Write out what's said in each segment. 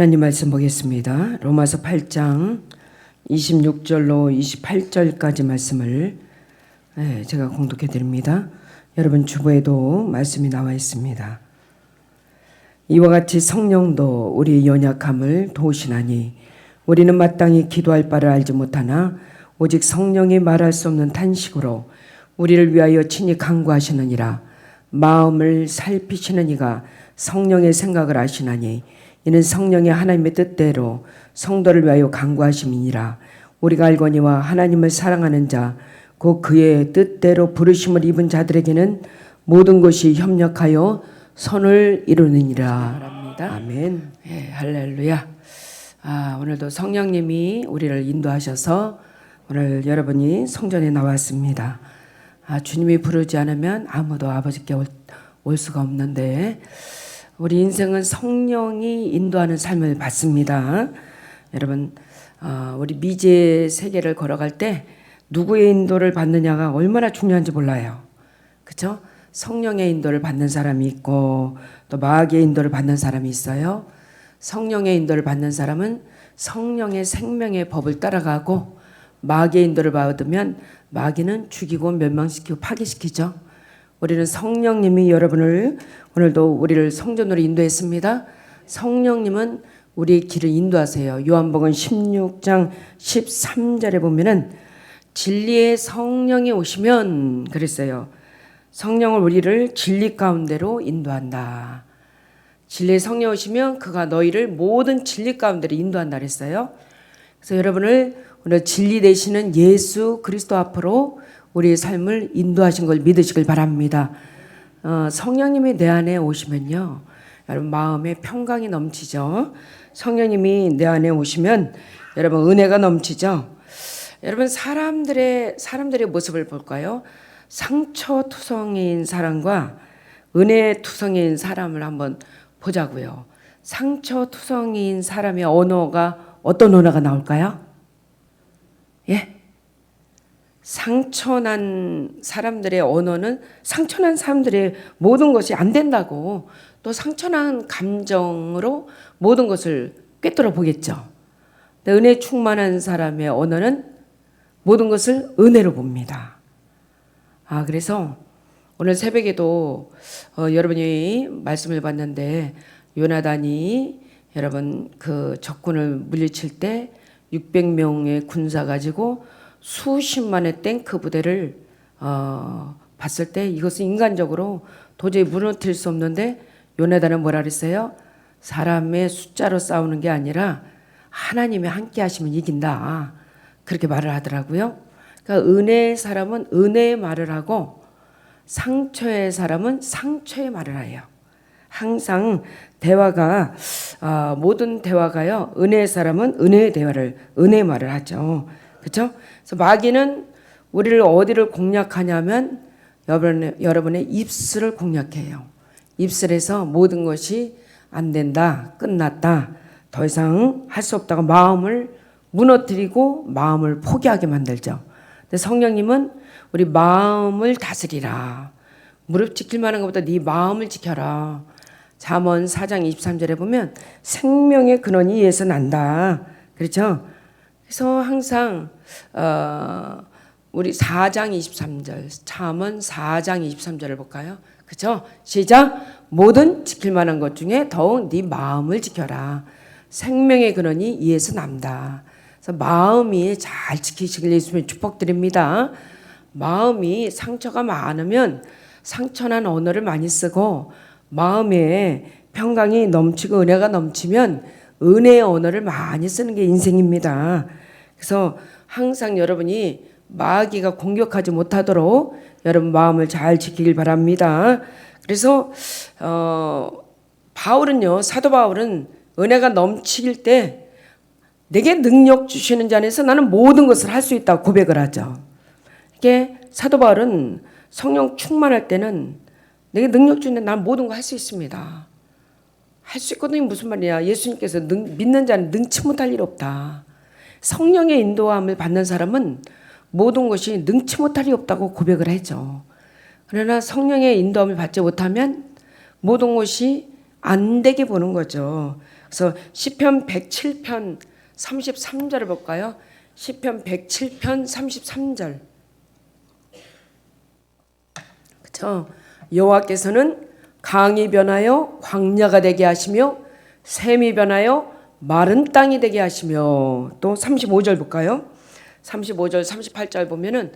하나님 말씀 보겠습니다. 로마서 8장 26절로 28절까지 말씀을 제가 공독해 드립니다. 여러분 주보에도 말씀이 나와 있습니다. 이와 같이 성령도 우리의 연약함을 도우시나니 우리는 마땅히 기도할 바를 알지 못하나 오직 성령이 말할 수 없는 탄식으로 우리를 위하여 친히 간구하시느니라. 마음을 살피시는 이가 성령의 생각을 아시나니 이는 성령의 하나님의 뜻대로 성도를 위하여 간구하심이니라. 우리가 알거니와 하나님을 사랑하는 자 곧 그의 뜻대로 부르심을 입은 자들에게는 모든 것이 협력하여 선을 이루느니라. 아멘. 할렐루야. 오늘도 성령님이 우리를 인도하셔서 오늘 여러분이 성전에 나왔습니다. 주님이 부르지 않으면 아무도 아버지께 올 수가 없는데 우리 인생은 성령이 인도하는 삶을 받습니다. 여러분 우리 미지의 세계를 걸어갈 때 누구의 인도를 받느냐가 얼마나 중요한지 몰라요. 그렇죠? 성령의 인도를 받는 사람이 있고 또 마귀의 인도를 받는 사람이 있어요. 성령의 인도를 받는 사람은 성령의 생명의 법을 따라가고 마귀의 인도를 받으면 마귀는 죽이고 멸망시키고 파괴시키죠. 우리는 성령님이 여러분을 오늘도 우리를 성전으로 인도했습니다. 성령님은 우리의 길을 인도하세요. 요한복음 16장 13절에 보면은 진리의 성령이 오시면 그랬어요. 성령을 우리를 진리 가운데로 인도한다. 진리의 성령이 오시면 그가 너희를 모든 진리 가운데로 인도한다 그랬어요. 그래서 여러분을 오늘 진리 되시는 예수 그리스도 앞으로 우리의 삶을 인도하신 걸 믿으시길 바랍니다. 성령님이 내 안에 오시면요, 여러분 마음에 평강이 넘치죠. 성령님이 내 안에 오시면 여러분 은혜가 넘치죠. 여러분 사람들의 모습을 볼까요? 상처투성이인 사람과 은혜투성이인 사람을 한번 보자고요. 상처투성이인 사람의 언어가 어떤 언어가 나올까요? 예? 상처난 사람들의 언어는 상처난 사람들의 모든 것이 안 된다고, 또 상처난 감정으로 모든 것을 꿰뚫어 보겠죠. 은혜 충만한 사람의 언어는 모든 것을 은혜로 봅니다. 그래서 오늘 새벽에도 여러분이 말씀을 봤는데 요나단이 여러분 그 적군을 물리칠 때 600명의 군사 가지고 수십만의 탱크 부대를 봤을 때 이것은 인간적으로 도저히 무너뜨릴 수 없는데 요나단은 뭐라 그랬어요? 사람의 숫자로 싸우는 게 아니라 하나님이 함께 하시면 이긴다. 그렇게 말을 하더라고요. 그러니까 은혜의 사람은 은혜의 말을 하고 상처의 사람은 상처의 말을 해요. 항상 대화가 모든 대화가요, 은혜의 사람은 은혜의 대화를 은혜의 말을 하죠. 그렇죠? 그래서 마귀는 우리를 어디를 공략하냐면 여러분의 입술을 공략해요. 입술에서 모든 것이 안 된다, 끝났다, 더 이상 할 수 없다고 마음을 무너뜨리고 마음을 포기하게 만들죠. 근데 성령님은 우리 마음을 다스리라. 무릎 지킬 만한 것보다 네 마음을 지켜라. 잠언 4장 23절에 보면 생명의 근원이 이에서 난다. 그렇죠? 그래서 항상 우리 4장 23절, 잠언 4장 23절을 볼까요? 그렇죠? 시작. 모든 지킬 만한 것 중에 더욱 네 마음을 지켜라. 생명의 근원이 이에서 난다. 그래서 마음이 잘 지키시길 예수님 축복드립니다. 마음이 상처가 많으면 상처난 언어를 많이 쓰고, 마음에 평강이 넘치고 은혜가 넘치면 은혜의 언어를 많이 쓰는 게 인생입니다. 그래서 항상 여러분이 마귀가 공격하지 못하도록 여러분 마음을 잘 지키길 바랍니다. 그래서 바울은요, 사도 바울은 은혜가 넘칠 때 내게 능력 주시는 자 안에서 나는 모든 것을 할 수 있다고 고백을 하죠. 이게 사도 바울은 성령 충만할 때는 내게 능력 주는데 난 모든 거 할 수 있습니다. 할 수 있거든요. 무슨 말이야? 예수님께서 믿는 자는 능치 못할 일 없다. 성령의 인도함을 받는 사람은 모든 것이 능치 못할 일 없다고 고백을 하죠. 그러나 성령의 인도함을 받지 못하면 모든 것이 안 되게 보는 거죠. 그래서 시편 107편 33절을 볼까요? 시편 107편 33절. 그렇죠? 여호와께서는 강이 변하여 광야가 되게 하시며 샘이 변하여 마른 땅이 되게 하시며, 또 35절 볼까요? 35절 38절 보면은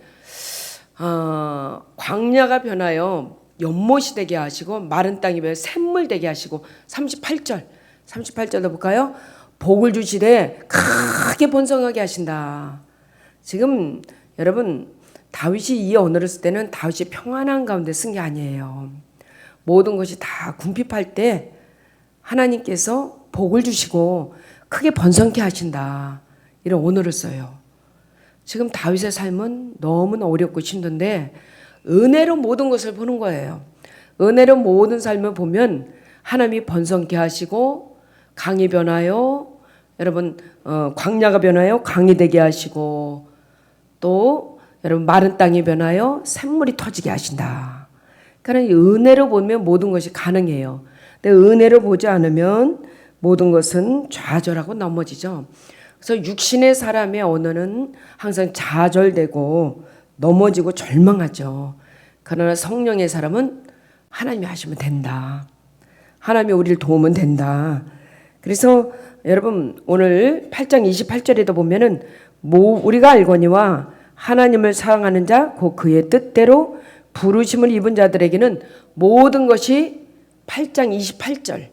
광야가 변하여 연못이 되게 하시고 마른 땅이 변하여 샘물 되게 하시고, 38절도 볼까요? 복을 주시되 크게 번성하게 하신다. 지금 여러분, 다윗이 이 언어를 쓸 때는 다윗이 평안한 가운데 쓴 게 아니에요. 모든 것이 다 궁핍할 때 하나님께서 복을 주시고 크게 번성케 하신다, 이런 언어를 써요. 지금 다윗의 삶은 너무나 어렵고 힘든데 은혜로 모든 것을 보는 거예요. 은혜로 모든 삶을 보면 하나님이 번성케 하시고, 강이 변하여 여러분 광야가 변하여 강이 되게 하시고, 또 여러분 마른 땅이 변하여 샘물이 터지게 하신다. 그러니까 은혜로 보면 모든 것이 가능해요. 근데 은혜로 보지 않으면 모든 것은 좌절하고 넘어지죠. 그래서 육신의 사람의 언어는 항상 좌절되고 넘어지고 절망하죠. 그러나 성령의 사람은 하나님이 하시면 된다. 하나님이 우리를 도우면 된다. 그래서 여러분 오늘 8장 28절에도 보면은 우리가 알거니와 하나님을 사랑하는 자 곧 그의 뜻대로 부르심을 입은 자들에게는 모든 것이 8장 28절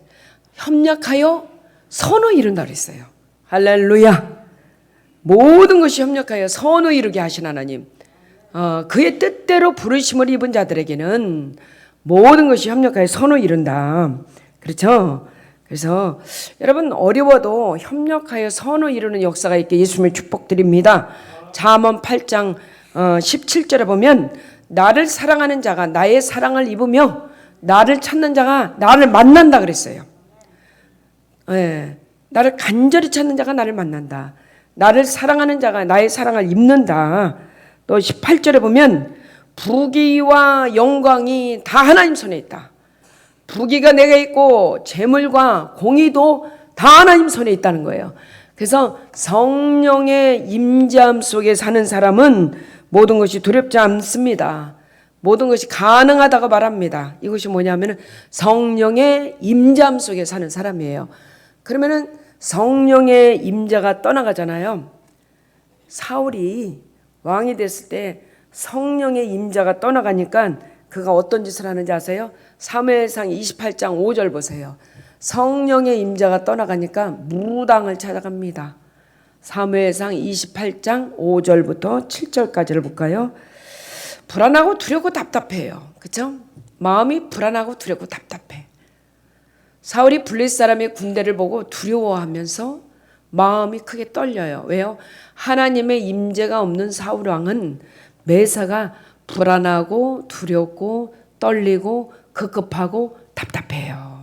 협력하여 선을 이룬다 그랬어요. 할렐루야. 모든 것이 협력하여 선을 이루게 하신 하나님, 그의 뜻대로 부르심을 입은 자들에게는 모든 것이 협력하여 선을 이룬다. 그렇죠? 그래서 여러분 어려워도 협력하여 선을 이루는 역사가 있게 예수님을 축복드립니다. 잠언 8장 17절에 보면 나를 사랑하는 자가 나의 사랑을 입으며 나를 찾는 자가 나를 만난다 그랬어요. 예, 나를 간절히 찾는 자가 나를 만난다. 나를 사랑하는 자가 나의 사랑을 입는다. 또 18절에 보면 부귀와 영광이 다 하나님 손에 있다. 부귀가 내가 있고 재물과 공의도 다 하나님 손에 있다는 거예요. 그래서 성령의 임재함 속에 사는 사람은 모든 것이 두렵지 않습니다. 모든 것이 가능하다고 말합니다. 이것이 뭐냐면 성령의 임재함 속에 사는 사람이에요. 그러면은 성령의 임재가 떠나가잖아요. 사울이 왕이 됐을 때 성령의 임재가 떠나가니까 그가 어떤 짓을 하는지 아세요? 사무엘상 28장 5절 보세요. 성령의 임재가 떠나가니까 무당을 찾아갑니다. 사무엘상 28장 5절부터 7절까지를 볼까요? 불안하고 두렵고 답답해요. 그렇죠? 마음이 불안하고 두렵고 답답해. 사울이 블레셋 사람의 군대를 보고 두려워하면서 마음이 크게 떨려요. 왜요? 하나님의 임재가 없는 사울 왕은 매사가 불안하고 두렵고 떨리고 급급하고 답답해요.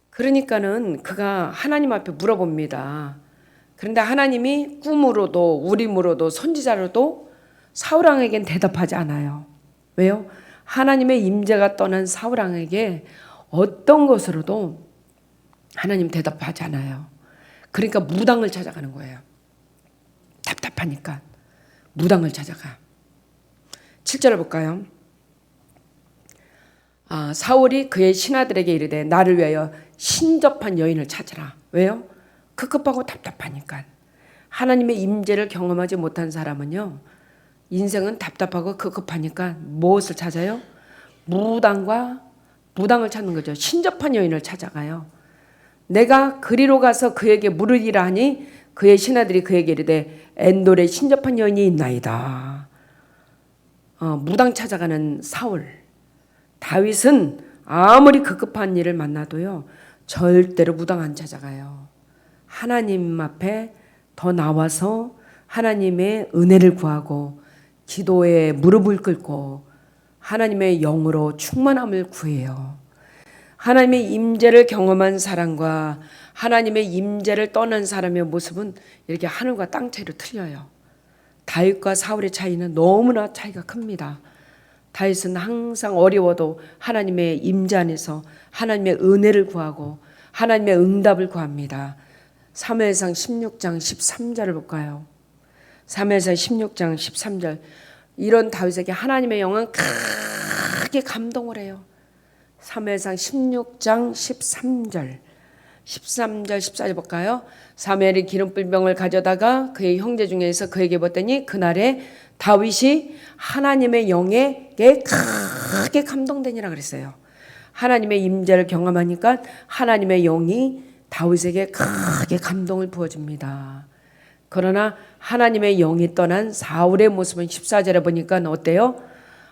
그러니까는 그가 하나님 앞에 물어봅니다. 그런데 하나님이 꿈으로도 우림으로도 선지자로도 사울 왕에겐 대답하지 않아요. 왜요? 하나님의 임재가 떠난 사울 왕에게 어떤 것으로도 하나님 대답하지 않아요. 그러니까 무당을 찾아가는 거예요. 답답하니까 무당을 찾아가. 7절을 볼까요? 사울이 그의 신하들에게 이르되 나를 위하여 신접한 여인을 찾으라. 왜요? 급급하고 답답하니까. 하나님의 임재를 경험하지 못한 사람은요, 인생은 답답하고 급급하니까 무엇을 찾아요? 무당을 찾는 거죠. 신접한 여인을 찾아가요. 내가 그리로 가서 그에게 물으리라 하니 그의 신하들이 그에게 이르되 엔돌에 신접한 여인이 있나이다. 무당 찾아가는 사울. 다윗은 아무리 급급한 일을 만나도요, 절대로 무당 안 찾아가요. 하나님 앞에 더 나와서 하나님의 은혜를 구하고 기도에 무릎을 꿇고 하나님의 영으로 충만함을 구해요. 하나님의 임재를 경험한 사람과 하나님의 임재를 떠난 사람의 모습은 이렇게 하늘과 땅 차이로 틀려요. 다윗과 사울의 차이는 너무나 차이가 큽니다. 다윗은 항상 어려워도 하나님의 임재 안에서 하나님의 은혜를 구하고 하나님의 응답을 구합니다. 사무엘상 16장 13절을 볼까요? 사무엘상 16장 13절. 이런 다윗에게 하나님의 영은 크게 감동을 해요. 사무엘상 16장 13절 14절 볼까요? 사무엘이 기름불병을 가져다가 그의 형제 중에서 그에게 보더니 그날에 다윗이 하나님의 영에게 크게 감동되니라 그랬어요. 하나님의 임재를 경험하니까 하나님의 영이 다윗에게 크게 감동을 부어줍니다. 그러나 하나님의 영이 떠난 사울의 모습은 14절에 보니까 어때요?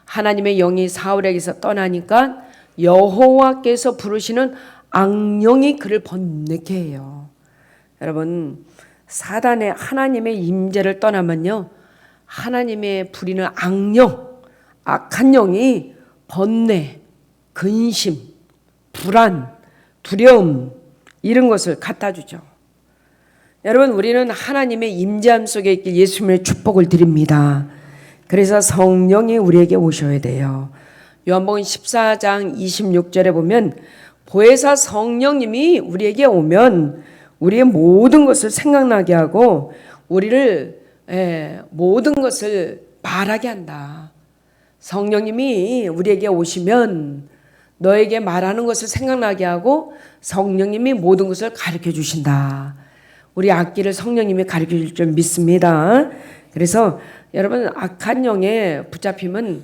하나님의 영이 사울에게서 떠나니까 여호와께서 부르시는 악령이 그를 번뇌케 해요. 여러분, 사단의 하나님의 임재를 떠나면요, 하나님의 부리는 악령, 악한 영이 번뇌, 근심, 불안, 두려움 이런 것을 갖다 주죠. 여러분, 우리는 하나님의 임재함 속에 있길 예수님의 축복을 드립니다. 그래서 성령이 우리에게 오셔야 돼요. 요한복음 14장 26절에 보면 보혜사 성령님이 우리에게 오면 우리의 모든 것을 생각나게 하고 우리를 모든 것을 말하게 한다. 성령님이 우리에게 오시면 너에게 말하는 것을 생각나게 하고 성령님이 모든 것을 가르쳐 주신다. 우리 악기를 성령님이 가르쳐 줄 줄 믿습니다. 그래서 여러분, 악한 영에 붙잡히면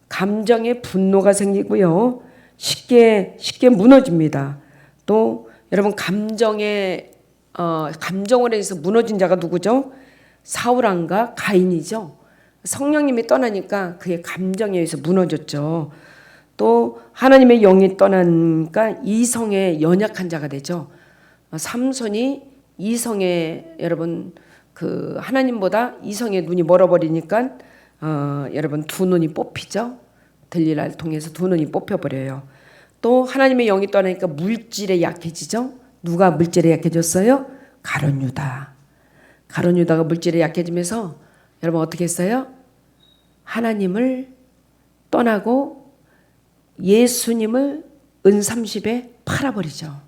감정의 분노가 생기고요. 쉽게 무너집니다. 또 여러분, 감정으로 해서 무너진 자가 누구죠? 사울왕과 가인이죠. 성령님이 떠나니까 그의 감정에 의해서 무너졌죠. 또 하나님의 영이 떠나니까 이성에 연약한 자가 되죠. 삼손이 이성에 여러분 그 하나님보다 이성의 눈이 멀어버리니까 여러분 두 눈이 뽑히죠. 들릴라를 통해서 두 눈이 뽑혀버려요. 또 하나님의 영이 떠나니까 물질에 약해지죠. 누가 물질에 약해졌어요? 가룟 유다. 가룟 유다가 물질에 약해지면서 여러분 어떻게 했어요? 하나님을 떠나고 예수님을 은30에 팔아버리죠.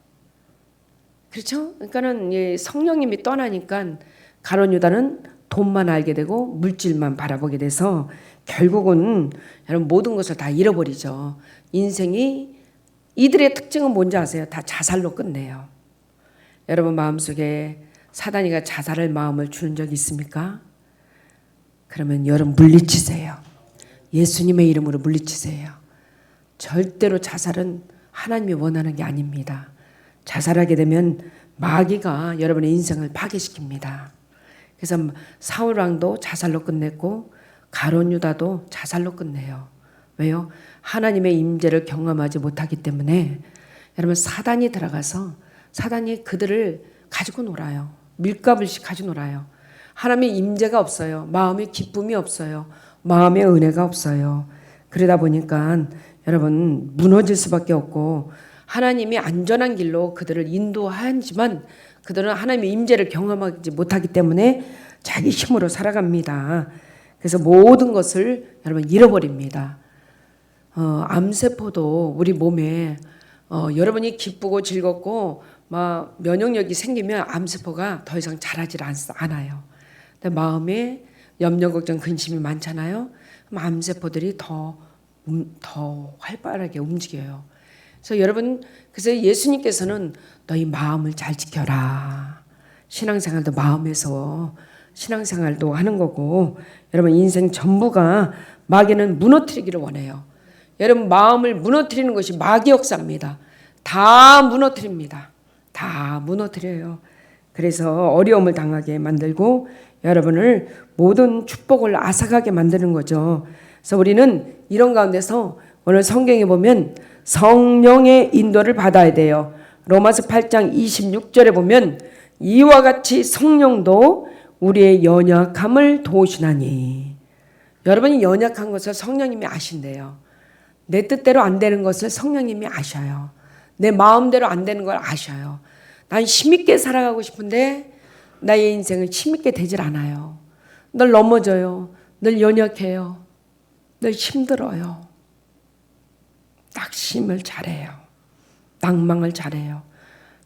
그렇죠? 그러니까는 성령님이 떠나니까 가룟 유다는 돈만 알게 되고 물질만 바라보게 돼서 결국은 여러분 모든 것을 다 잃어버리죠. 인생이 이들의 특징은 뭔지 아세요? 다 자살로 끝내요. 여러분 마음속에 사단이가 자살할 마음을 주는 적이 있습니까? 그러면 여러분 물리치세요. 예수님의 이름으로 물리치세요. 절대로 자살은 하나님이 원하는 게 아닙니다. 자살하게 되면 마귀가 여러분의 인생을 파괴시킵니다. 그래서 사울왕도 자살로 끝냈고 가룟 유다도 자살로 끝내요. 왜요? 하나님의 임재를 경험하지 못하기 때문에 여러분 사단이 들어가서 사단이 그들을 가지고 놀아요. 밀가불씩 가지고 놀아요. 하나님의 임재가 없어요. 마음의 기쁨이 없어요. 마음의 은혜가 없어요. 그러다 보니까 여러분 무너질 수밖에 없고 하나님이 안전한 길로 그들을 인도하지만 그들은 하나님의 임재를 경험하지 못하기 때문에 자기 힘으로 살아갑니다. 그래서 모든 것을 여러분 잃어버립니다. 암세포도 우리 몸에 여러분이 기쁘고 즐겁고 막 면역력이 생기면 암세포가 더 이상 자라질 않아요. 근데 마음에 염려, 걱정, 근심이 많잖아요. 그럼 암세포들이 더 활발하게 움직여요. 그래서 여러분, 그래서 예수님께서는 너희 마음을 잘 지켜라. 신앙생활도 마음에서 신앙생활도 하는 거고 여러분 인생 전부가 마귀는 무너뜨리기를 원해요. 여러분 마음을 무너뜨리는 것이 마귀 역사입니다. 다 무너뜨립니다. 다 무너뜨려요. 그래서 어려움을 당하게 만들고 여러분을 모든 축복을 앗아가게 만드는 거죠. 그래서 우리는 이런 가운데서 오늘 성경에 보면 성령의 인도를 받아야 돼요. 로마서 8장 26절에 보면 이와 같이 성령도 우리의 연약함을 도우시나니. 여러분이 연약한 것을 성령님이 아신대요. 내 뜻대로 안 되는 것을 성령님이 아셔요. 내 마음대로 안 되는 걸 아셔요. 난 힘있게 살아가고 싶은데 나의 인생은 힘있게 되질 않아요. 늘 넘어져요. 늘 연약해요. 늘 힘들어요. 낙심을 잘해요. 낭망을 잘해요.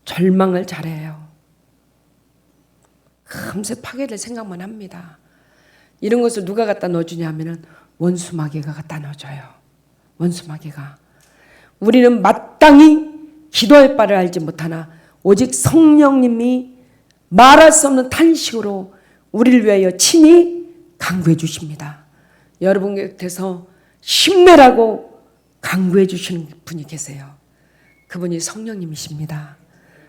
절망을 잘해요. 금세 파괴될 생각만 합니다. 이런 것을 누가 갖다 넣어주냐 하면은 원수 마귀가 갖다 넣어줘요. 원수 마귀가. 우리는 마땅히 기도할 바를 알지 못하나 오직 성령님이 말할 수 없는 탄식으로 우리를 위하여 친히 간구해 주십니다. 여러분 곁에서 힘내라고 간구해 주시는 분이 계세요. 그분이 성령님이십니다.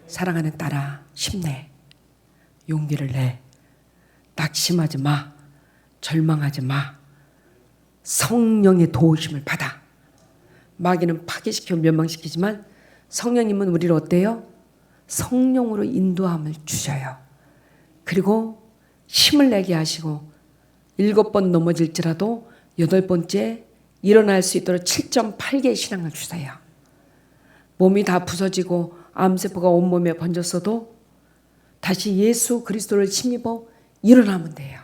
사랑하는 딸아, 힘내. 용기를 내. 낙심하지 마. 절망하지 마. 성령의 도우심을 받아. 마귀는 파괴시켜 멸망시키지만 성령님은 우리를 어때요? 성령으로 인도함을 주셔요. 그리고 힘을 내게 하시고 7번 넘어질지라도 8번째 일어날 수 있도록 7.8개의 신앙을 주세요. 몸이 다 부서지고 암세포가 온몸에 번졌어도 다시 예수 그리스도를 힘입어 일어나면 돼요.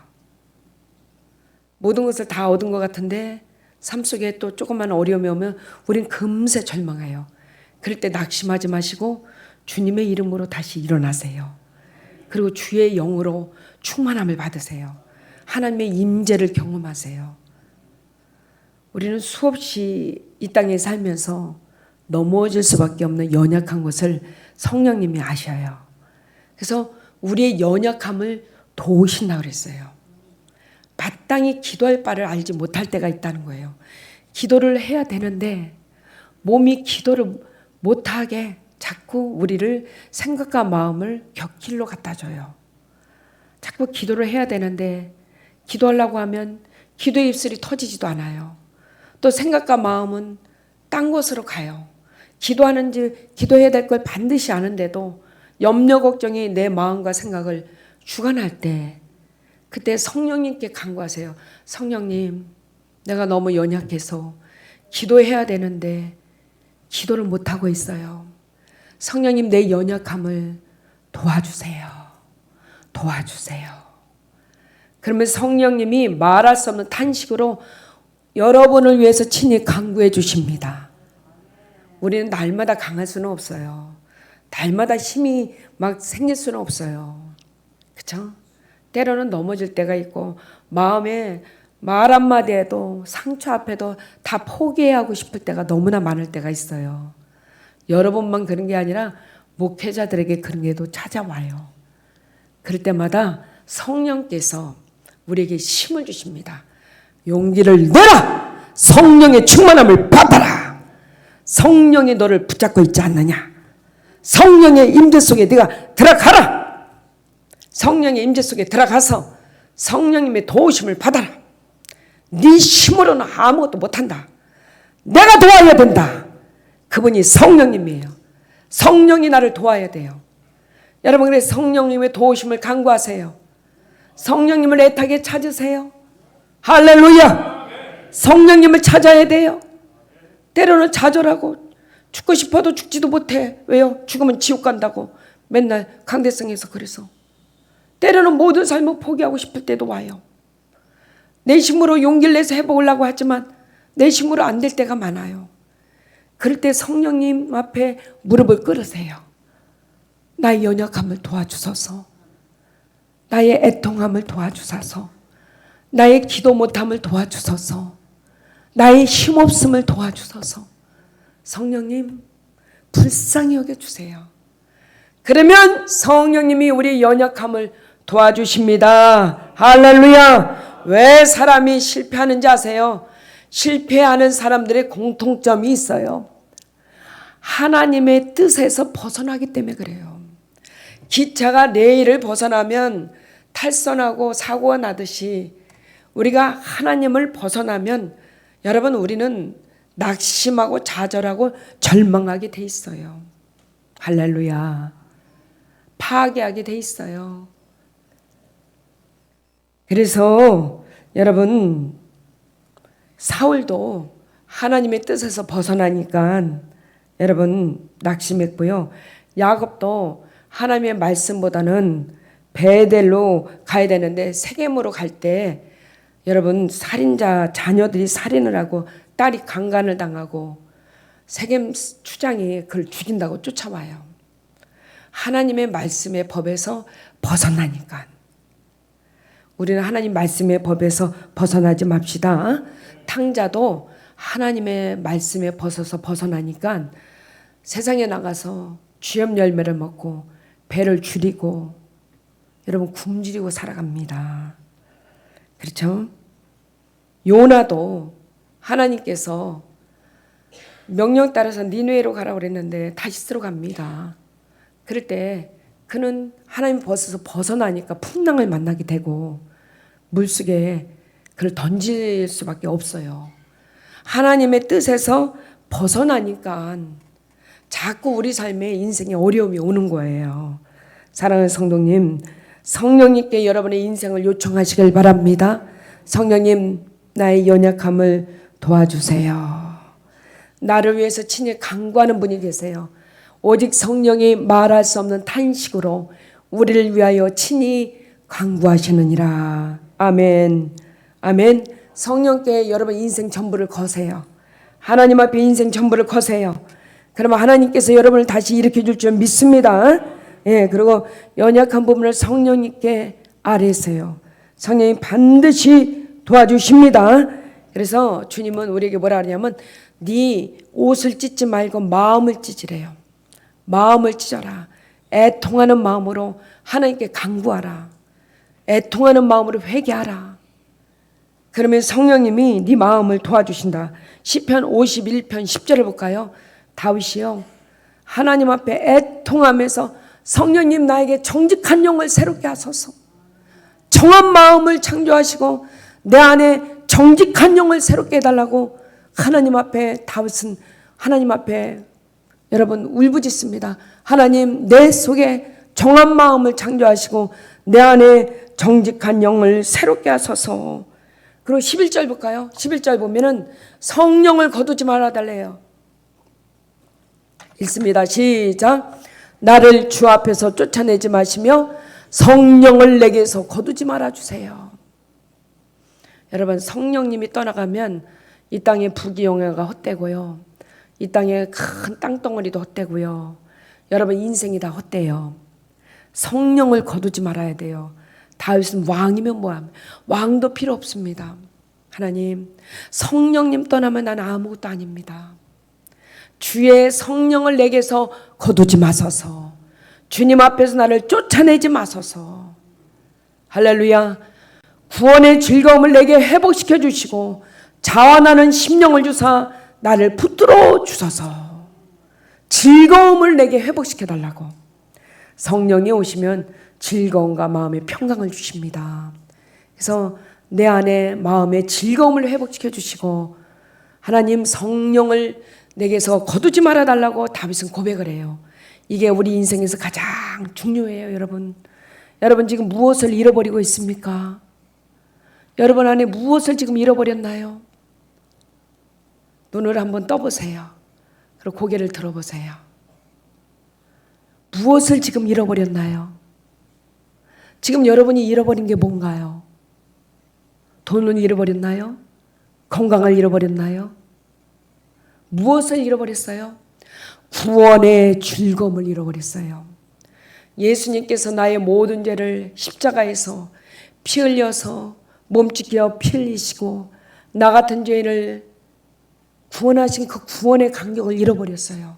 모든 것을 다 얻은 것 같은데 삶 속에 또 조그만 어려움이 오면 우린 금세 절망해요. 그럴 때 낙심하지 마시고 주님의 이름으로 다시 일어나세요. 그리고 주의 영으로 충만함을 받으세요. 하나님의 임재를 경험하세요. 우리는 수없이 이 땅에 살면서 넘어질 수밖에 없는 연약한 것을 성령님이 아셔요. 그래서 우리의 연약함을 도우신다고 그랬어요. 마땅히 기도할 바를 알지 못할 때가 있다는 거예요. 기도를 해야 되는데 몸이 기도를 못하게 자꾸 우리를 생각과 마음을 격길로 갖다 줘요. 자꾸 기도를 해야 되는데 기도하려고 하면 기도의 입술이 터지지도 않아요. 또 생각과 마음은 딴 곳으로 가요. 기도해야 될 걸 반드시 아는데도 염려 걱정이 내 마음과 생각을 주관할 때 그때 성령님께 간구하세요. 성령님, 내가 너무 연약해서 기도해야 되는데 기도를 못하고 있어요. 성령님, 내 연약함을 도와주세요. 도와주세요. 그러면 성령님이 말할 수 없는 탄식으로 여러분을 위해서 친히 간구해 주십니다. 우리는 날마다 강할 수는 없어요. 날마다 힘이 막 생길 수는 없어요. 그렇죠? 때로는 넘어질 때가 있고 마음에 말 한마디에도 상처 앞에도 다 포기하고 싶을 때가 너무나 많을 때가 있어요. 여러분만 그런 게 아니라 목회자들에게 그런 게도 찾아와요. 그럴 때마다 성령께서 우리에게 힘을 주십니다. 용기를 내라! 성령의 충만함을 받아라! 성령이 너를 붙잡고 있지 않느냐? 성령의 임재 속에 네가 들어가라! 성령의 임재 속에 들어가서 성령님의 도우심을 받아라. 네 힘으로는 아무것도 못한다. 내가 도와야 된다. 그분이 성령님이에요. 성령이 나를 도와야 돼요. 여러분, 그래서 성령님의 도우심을 간구하세요. 성령님을 애타게 찾으세요. 할렐루야. 성령님을 찾아야 돼요. 때로는 좌절하고 죽고 싶어도 죽지도 못해. 왜요? 죽으면 지옥 간다고 맨날 강대성에서 그래서. 때로는 모든 삶을 포기하고 싶을 때도 와요. 내 힘으로 용기를 내서 해보려고 하지만 내 힘으로 안 될 때가 많아요. 그럴 때 성령님 앞에 무릎을 꿇으세요. 나의 연약함을 도와주소서. 나의 애통함을 도와주소서. 나의 기도 못함을 도와주소서. 나의 힘없음을 도와주소서. 성령님 불쌍히 여겨주세요. 그러면 성령님이 우리의 연약함을 도와주십니다. 할렐루야. 왜 사람이 실패하는지 아세요? 실패하는 사람들의 공통점이 있어요. 하나님의 뜻에서 벗어나기 때문에 그래요. 기차가 레일을 벗어나면 탈선하고 사고가 나듯이 우리가 하나님을 벗어나면 여러분 우리는 낙심하고 좌절하고 절망하게 돼 있어요. 할렐루야. 파괴하게 돼 있어요. 그래서 여러분 사울도 하나님의 뜻에서 벗어나니까 여러분 낙심했고요. 야곱도 하나님의 말씀보다는 베델로 가야 되는데 세겜으로 갈 때 여러분 살인자 자녀들이 살인을 하고 딸이 강간을 당하고 세겜 추장이 그를 죽인다고 쫓아와요. 하나님의 말씀의 법에서 벗어나니까. 우리는 하나님 말씀의 법에서 벗어나지 맙시다. 탕자도 하나님의 말씀에 벗어나니까 세상에 나가서 쥐염 열매를 먹고 배를 줄이고 여러분 굶주리고 살아갑니다. 그렇죠? 요나도 하나님께서 명령 따라서 니느웨로 가라고 그랬는데 다시스로 갑니다. 그럴 때 그는 하나님 벗어나니까 풍랑을 만나게 되고 물속에 그를 던질 수밖에 없어요. 하나님의 뜻에서 벗어나니까 자꾸 우리 삶에 인생에 어려움이 오는 거예요. 사랑하는 성도님, 성령님께 여러분의 인생을 요청하시길 바랍니다. 성령님, 나의 연약함을 도와주세요. 나를 위해서 친히 간구하는 분이 계세요. 오직 성령이 말할 수 없는 탄식으로 우리를 위하여 친히 간구하시느니라. 아멘. 아멘. 성령께 여러분 인생 전부를 거세요. 하나님 앞에 인생 전부를 거세요. 그러면 하나님께서 여러분을 다시 일으켜 줄 줄 믿습니다. 예, 그리고 연약한 부분을 성령님께 아뢰세요. 성령이 반드시 도와주십니다. 그래서 주님은 우리에게 뭐라 하냐면 네 옷을 찢지 말고 마음을 찢으래요. 마음을 찢어라. 애통하는 마음으로 하나님께 간구하라. 애통하는 마음으로 회개하라. 그러면 성령님이 네 마음을 도와주신다. 시편 51편 10절을 볼까요? 다윗이요, 하나님 앞에 애통하면서 성령님 나에게 정직한 영을 새롭게 하소서. 정한 마음을 창조하시고 내 안에 정직한 영을 새롭게 해달라고 하나님 앞에 다윗은 하나님 앞에 여러분 울부짖습니다. 하나님 내 속에 정한 마음을 창조하시고 내 안에 정직한 영을 새롭게 하소서. 그리고 11절 볼까요? 11절 보면은 성령을 거두지 말아 달래요. 읽습니다. 시작. 나를 주 앞에서 쫓아내지 마시며 성령을 내게서 거두지 말아 주세요. 여러분 성령님이 떠나가면 이 땅의 부귀영화가 헛되고요. 이 땅의 큰 땅덩어리도 헛되고요. 여러분 인생이 다 헛돼요. 성령을 거두지 말아야 돼요. 다윗은 왕이면 뭐하면 왕도 필요 없습니다. 하나님 성령님 떠나면 나는 아무것도 아닙니다. 주의 성령을 내게서 거두지 마소서. 주님 앞에서 나를 쫓아내지 마소서. 할렐루야. 구원의 즐거움을 내게 회복시켜 주시고 자원하는 심령을 주사 나를 붙들어 주소서. 즐거움을 내게 회복시켜 달라고. 성령이 오시면 즐거움과 마음의 평강을 주십니다. 그래서 내 안에 마음의 즐거움을 회복시켜 주시고 하나님 성령을 내게서 거두지 말아 달라고 다윗은 고백을 해요. 이게 우리 인생에서 가장 중요해요. 여러분 지금 무엇을 잃어버리고 있습니까? 여러분 안에 무엇을 지금 잃어버렸나요? 눈을 한번 떠보세요. 그리고 고개를 들어보세요. 무엇을 지금 잃어버렸나요? 지금 여러분이 잃어버린 게 뭔가요? 돈을 잃어버렸나요? 건강을 잃어버렸나요? 무엇을 잃어버렸어요? 구원의 즐거움을 잃어버렸어요. 예수님께서 나의 모든 죄를 십자가에서 피 흘려서 몸짓겨 피 흘리시고 나 같은 죄인을 구원하신 그 구원의 감격을 잃어버렸어요.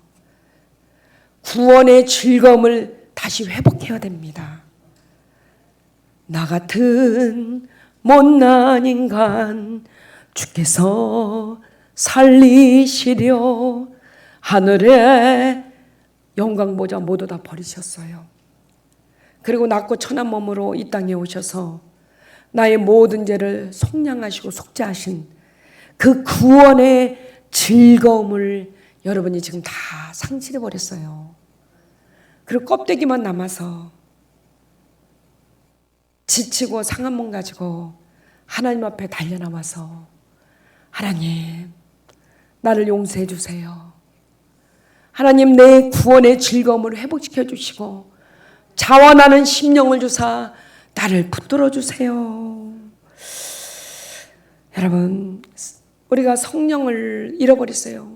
구원의 즐거움을 다시 회복해야 됩니다. 나 같은 못난 인간 주께서 살리시려 하늘의 영광 모자 모두 다 버리셨어요. 그리고 낮고 천한 몸으로 이 땅에 오셔서 나의 모든 죄를 속량하시고 속죄하신 그 구원의 즐거움을 여러분이 지금 다 상실해 버렸어요. 그리고 껍데기만 남아서 지치고 상한 몸 가지고 하나님 앞에 달려나와서 하나님 나를 용서해 주세요. 하나님 내 구원의 즐거움을 회복시켜 주시고 자원하는 심령을 주사 나를 붙들어 주세요. 여러분 우리가 성령을 잃어버렸어요.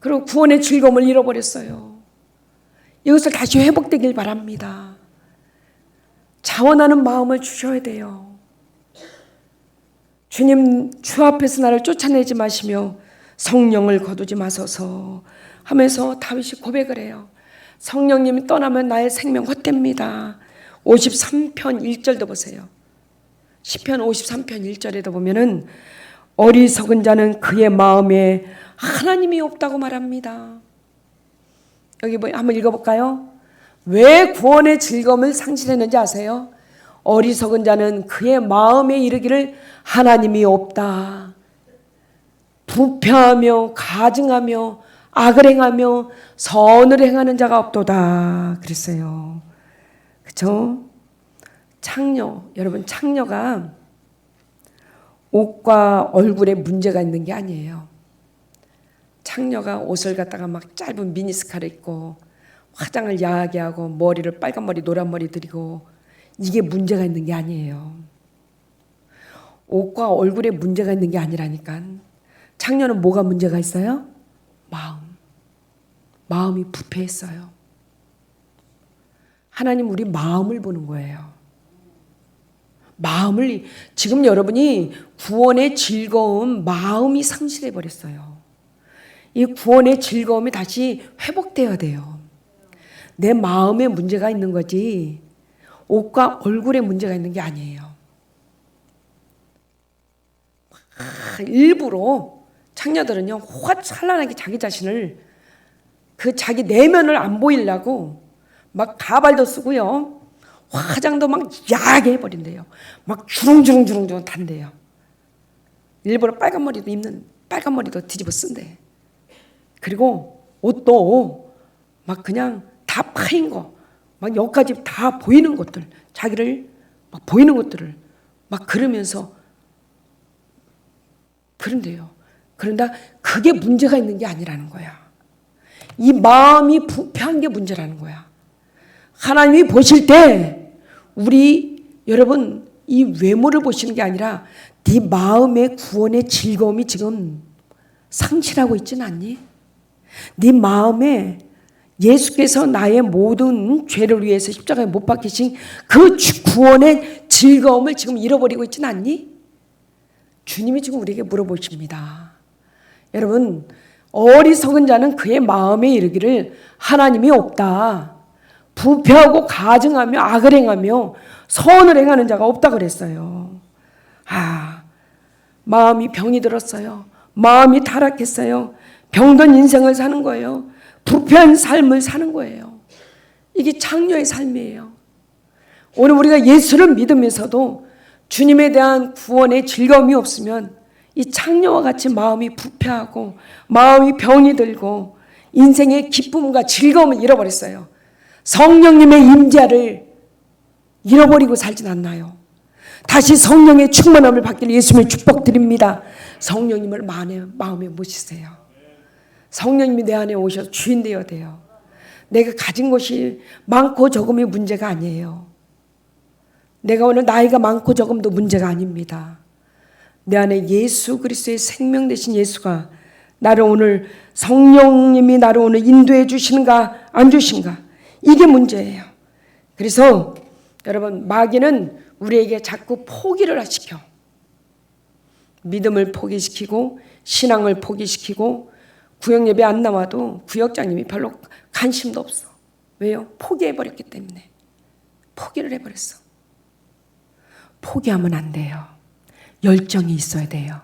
그리고 구원의 즐거움을 잃어버렸어요. 이것을 다시 회복되길 바랍니다. 자원하는 마음을 주셔야 돼요. 주님, 주 앞에서 나를 쫓아내지 마시며 성령을 거두지 마소서 하면서 다윗이 고백을 해요. 성령님이 떠나면 나의 생명 헛됩니다. 53편 1절도 보세요. 시편 53편 1절에도 보면은 어리석은 자는 그의 마음에 하나님이 없다고 말합니다. 여기 한번 읽어볼까요? 왜 구원의 즐거움을 상실했는지 아세요? 어리석은 자는 그의 마음에 이르기를 하나님이 없다. 부패하며 가증하며 악을 행하며 선을 행하는 자가 없도다 그랬어요. 그렇죠? 창녀, 여러분 창녀가 옷과 얼굴에 문제가 있는 게 아니에요. 창녀가 옷을 갖다가 막 짧은 미니스카를 입고 화장을 야하게 하고 머리를 빨간 머리 노란 머리 들이고 이게 문제가 있는 게 아니에요. 옷과 얼굴에 문제가 있는 게 아니라니까. 창녀는 뭐가 문제가 있어요? 마음이 부패했어요. 하나님 우리 마음을 보는 거예요. 마음을 지금 여러분이 구원의 즐거움 마음이 상실해 버렸어요. 이 구원의 즐거움이 다시 회복되어야 돼요. 내 마음에 문제가 있는 거지 옷과 얼굴에 문제가 있는 게 아니에요. 일부러 창녀들은요 화찬란하게 자기 자신을 그 자기 내면을 안 보이려고 막 가발도 쓰고요 화장도 막 야하게 해버린대요. 막 주렁주렁 단대요. 일부러 빨간 머리도 뒤집어 쓴대. 그리고 옷도 막 그냥 다 파인 거, 막 여기까지 다 보이는 것들, 자기를 막 보이는 것들을 막 그러면서 그런데요. 그런다 그게 문제가 있는 게 아니라는 거야. 이 마음이 부패한 게 문제라는 거야. 하나님이 보실 때 우리 여러분 이 외모를 보시는 게 아니라 네 마음의 구원의 즐거움이 지금 상실하고 있지는 않니? 네 마음에 예수께서 나의 모든 죄를 위해서 십자가에 못 박히신 그 구원의 즐거움을 지금 잃어버리고 있지는 않니? 주님이 지금 우리에게 물어보십니다. 여러분 어리석은 자는 그의 마음에 이르기를 하나님이 없다. 부패하고 가증하며 악을 행하며 선을 행하는 자가 없다 그랬어요. 마음이 병이 들었어요. 마음이 타락했어요. 병든 인생을 사는 거예요. 부패한 삶을 사는 거예요. 이게 창녀의 삶이에요. 오늘 우리가 예수를 믿으면서도 주님에 대한 구원의 즐거움이 없으면 이 창녀와 같이 마음이 부패하고 마음이 병이 들고 인생의 기쁨과 즐거움을 잃어버렸어요. 성령님의 임재를 잃어버리고 살진 않나요? 다시 성령의 충만함을 받기를 예수님의 축복드립니다. 성령님을 마음에 모시세요. 성령님이 내 안에 오셔서 주인 되어야 돼요. 내가 가진 것이 많고 적음이 문제가 아니에요. 내가 오늘 나이가 많고 적음도 문제가 아닙니다. 내 안에 예수 그리스도의 생명 되신 예수가 나를 오늘 성령님이 나를 오늘 인도해 주시는가 안 주신가 이게 문제예요. 그래서 여러분 마귀는 우리에게 자꾸 포기를 시켜. 믿음을 포기시키고 신앙을 포기시키고 구역예배 안 나와도 구역장님이 별로 관심도 없어. 왜요? 포기해버렸기 때문에. 포기를 해버렸어. 포기하면 안 돼요. 열정이 있어야 돼요.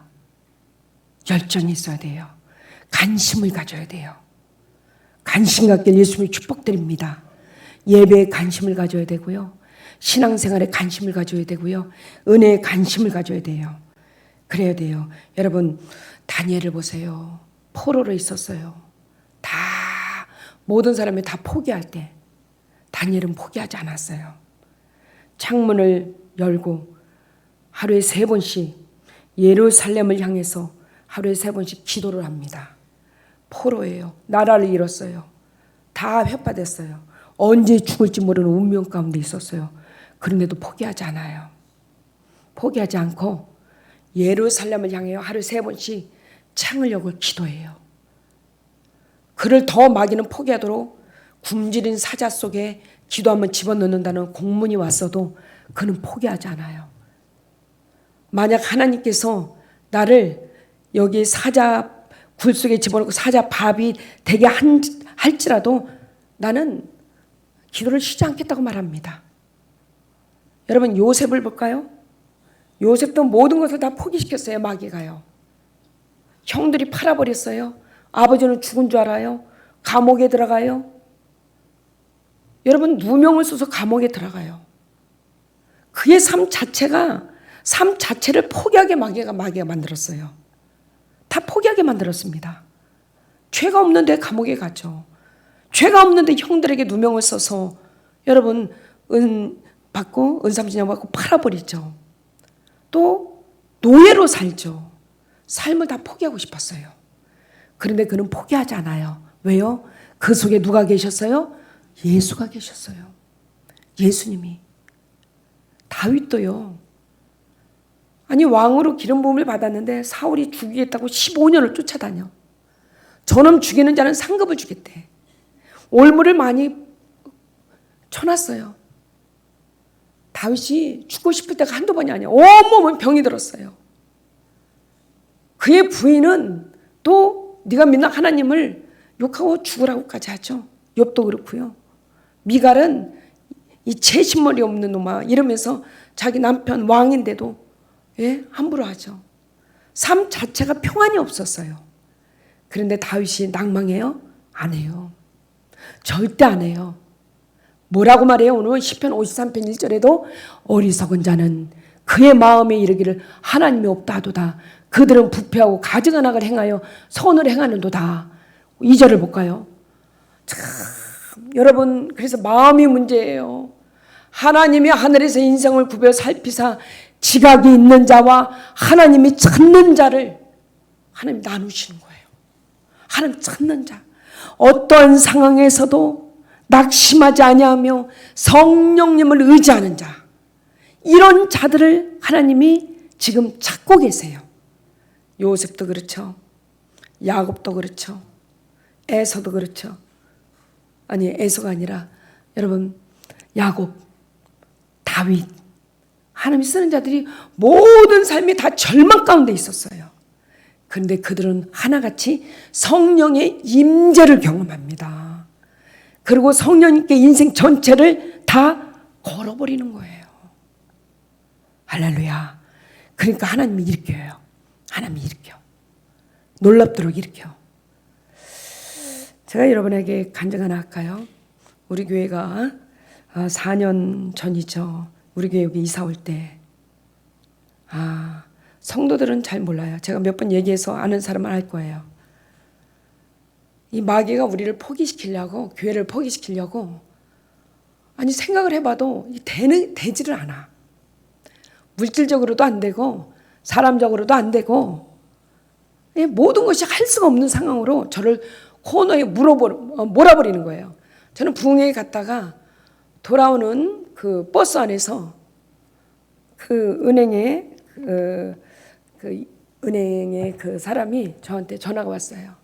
열정이 있어야 돼요. 관심을 가져야 돼요. 관심 갖길 예수님이 축복드립니다. 예배에 관심을 가져야 되고요. 신앙생활에 관심을 가져야 되고요. 은혜에 관심을 가져야 돼요. 그래야 돼요. 여러분 다니엘을 보세요. 포로로 있었어요. 다 모든 사람이 다 포기할 때 다니엘은 포기하지 않았어요. 창문을 열고 하루에 3번씩 예루살렘을 향해서 하루에 3번씩 기도를 합니다. 포로예요. 나라를 잃었어요. 다 회파됐어요. 언제 죽을지 모르는 운명 가운데 있었어요. 그런데도 포기하지 않아요. 포기하지 않고 예루살렘을 향해 하루에 3번씩 창을 열고 기도해요. 그를 더 마귀는 포기하도록 굶주린 사자 속에 기도하면 집어넣는다는 공문이 왔어도 그는 포기하지 않아요. 만약 하나님께서 나를 여기 사자 굴 속에 집어넣고 사자 밥이 되게 할지라도 나는 기도를 쉬지 않겠다고 말합니다. 여러분 요셉을 볼까요? 요셉도 모든 것을 다 포기시켰어요. 마귀가요. 형들이 팔아버렸어요. 아버지는 죽은 줄 알아요. 감옥에 들어가요. 여러분 누명을 써서 감옥에 들어가요. 그의 삶 자체를 포기하게 마귀가 만들었어요. 다 포기하게 만들었습니다. 죄가 없는데 감옥에 가죠. 죄가 없는데 형들에게 누명을 써서 여러분 은삼진양 받고 팔아버리죠. 또 노예로 살죠. 삶을 다 포기하고 싶었어요. 그런데 그는 포기하지 않아요. 왜요? 그 속에 누가 계셨어요? 예수가 계셨어요. 예수님이. 다윗도요. 아니 왕으로 기름 부음을 받았는데 사울이 죽이겠다고 15년을 쫓아다녀. 저놈 죽이는 자는 상급을 주겠대. 올무를 많이 쳐놨어요. 다윗이 죽고 싶을 때가 한두 번이 아니야. 온몸은 병이 들었어요. 그의 부인은 또 네가 믿는 하나님을 욕하고 죽으라고까지 하죠. 욥도 그렇고요. 미갈은 이 채신머리 없는 놈아 이러면서 자기 남편 왕인데도 함부로 하죠. 삶 자체가 평안이 없었어요. 그런데 다윗이 낭망해요? 안 해요. 절대 안 해요. 뭐라고 말해요? 오늘 시편 53편 1절에도 어리석은 자는 그의 마음에 이르기를 하나님이 없다 하도다. 그들은 부패하고 가증한 악을 행하여 선을 행하는도다. 2절을 볼까요? 참 여러분 그래서 마음이 문제예요. 하나님이 하늘에서 인생을 구별 살피사 지각이 있는 자와 하나님이 찾는 자를 하나님 나누시는 거예요. 하나님 찾는 자. 어떠한 상황에서도 낙심하지 아니하며 성령님을 의지하는 자. 이런 자들을 하나님이 지금 찾고 계세요. 요셉도 그렇죠. 야곱도 그렇죠. 에서도 그렇죠. 아니 에서가 아니라 여러분 야곱, 다윗 하나님이 쓰는 자들이 모든 삶이 다 절망 가운데 있었어요. 그런데 그들은 하나같이 성령의 임재를 경험합니다. 그리고 성령님께 인생 전체를 다 걸어버리는 거예요. 할렐루야. 그러니까 하나님이 일으켜요. 하나님이 일으켜. 놀랍도록 일으켜. 제가 여러분에게 간증 하나 할까요? 우리 교회가 4년 전이죠. 우리 교회 여기 이사 올 때 성도들은 잘 몰라요. 제가 몇 번 얘기해서 아는 사람은 알 거예요. 이 마귀가 우리를 포기시키려고 교회를 포기시키려고 아니 생각을 해봐도 되지를 않아. 물질적으로도 안 되고 사람적으로도 안 되고 모든 것이 할 수가 없는 상황으로 저를 코너에 몰아버리는 거예요. 저는 부흥회에 갔다가 돌아오는 그 버스 안에서 그 은행의 그 사람이 저한테 전화가 왔어요.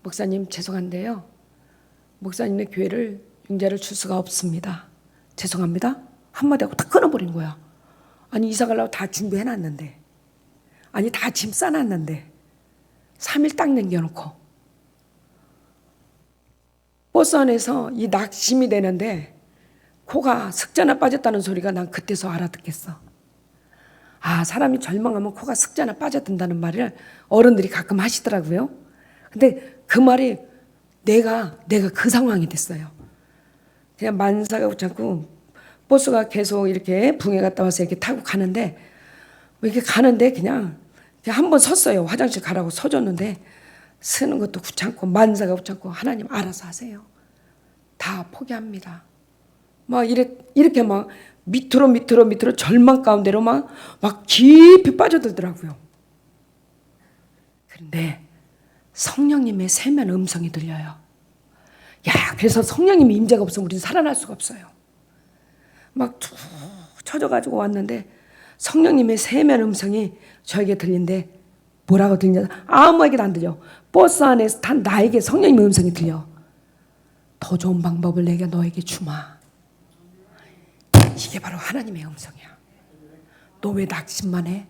목사님 죄송한데요. 목사님의 교회를 융자를 줄 수가 없습니다. 죄송합니다. 한마디 하고 딱 끊어버린 거야. 아니 이사 가려고 다 준비해놨는데 아니 다 짐 싸놨는데 3일 딱 남겨놓고 버스 안에서 이 낙심이 되는데 코가 석자나 빠졌다는 소리가 난 그때서 알아듣겠어. 사람이 절망하면 코가 석자나 빠져든다는 말을 어른들이 가끔 하시더라고요. 근데 그 말이 내가 그 상황이 됐어요. 그냥 만사가 붙잡고 버스가 계속 이렇게 붕에 갔다 와서 이렇게 타고 가는데 이렇게 가는데 그냥 한 번 섰어요. 화장실 가라고 서줬는데 쓰는 것도 귀찮고 만사가 귀찮고 하나님 알아서 하세요. 다 포기합니다. 막 이렇게 막 밑으로 절망 가운데로 막 깊이 빠져들더라고요. 그런데 성령님의 세면 음성이 들려요. 그래서 성령님의 임재가 없으면 우리는 살아날 수가 없어요. 막 툭 쳐져가지고 왔는데 성령님의 세면 음성이 저에게 들린데 뭐라고 들리냐? 아무에게도 안 들려. 버스 안에서 탄 나에게 성령님의 음성이 들려. 더 좋은 방법을 내가 너에게 주마. 이게 바로 하나님의 음성이야. 너 왜 낙심만 해?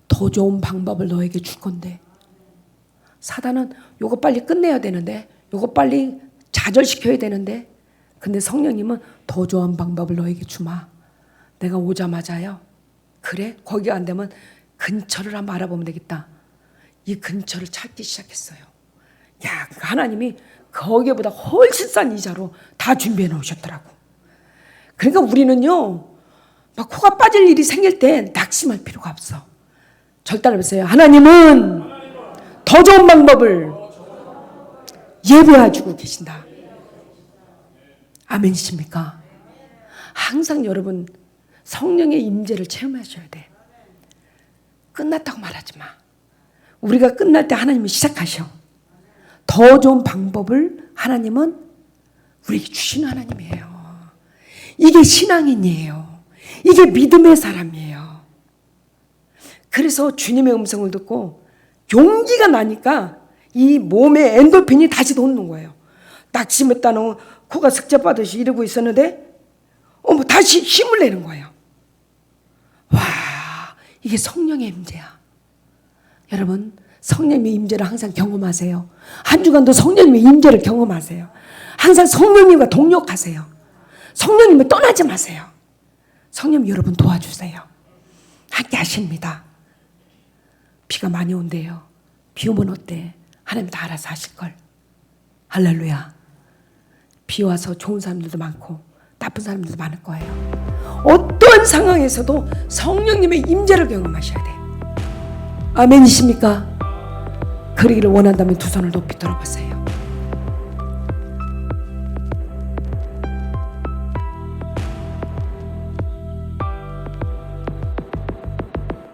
더 좋은 방법을 너에게 줄 건데. 사단은 요거 빨리 끝내야 되는데, 요거 빨리 좌절시켜야 되는데, 근데 성령님은 더 좋은 방법을 너에게 주마. 내가 오자마자요. 그래? 거기 안 되면 근처를 한번 알아보면 되겠다. 이 근처를 찾기 시작했어요. 야, 하나님이 거기보다 훨씬 싼 이자로 다 준비해 놓으셨더라고. 그러니까 우리는요, 막 코가 빠질 일이 생길 때 낙심할 필요가 없어. 절대로 보세요. 하나님은 더 좋은 방법을 예배해 주고 계신다. 아멘이십니까? 항상 여러분 성령의 임재를 체험하셔야 돼. 끝났다고 말하지 마. 우리가 끝날 때 하나님이 시작하셔. 더 좋은 방법을 하나님은 우리에게 주시는 하나님이에요. 이게 신앙인이에요. 이게 믿음의 사람이에요. 그래서 주님의 음성을 듣고 용기가 나니까 이 몸에 엔돌핀이 다시 돋는 거예요. 낙심했다는 코가 습잡하듯이 이러고 있었는데 다시 힘을 내는 거예요. 와, 이게 성령의 임재야. 여러분, 성령님의 임재를 항상 경험하세요. 한 주간도 성령님의 임재를 경험하세요. 항상 성령님과 동력하세요. 성령님을 떠나지 마세요. 성령 여러분 도와주세요. 함께 하십니다. 비가 많이 온대요. 비 오면 어때? 하나님 다 알아서 하실걸. 할렐루야. 비 와서 좋은 사람들도 많고 나쁜 사람들도 많을 거예요. 어떠한 상황에서도 성령님의 임재를 경험하셔야 돼. 아멘이십니까? 그러기를 원한다면 두 손을 높이 들어보세요.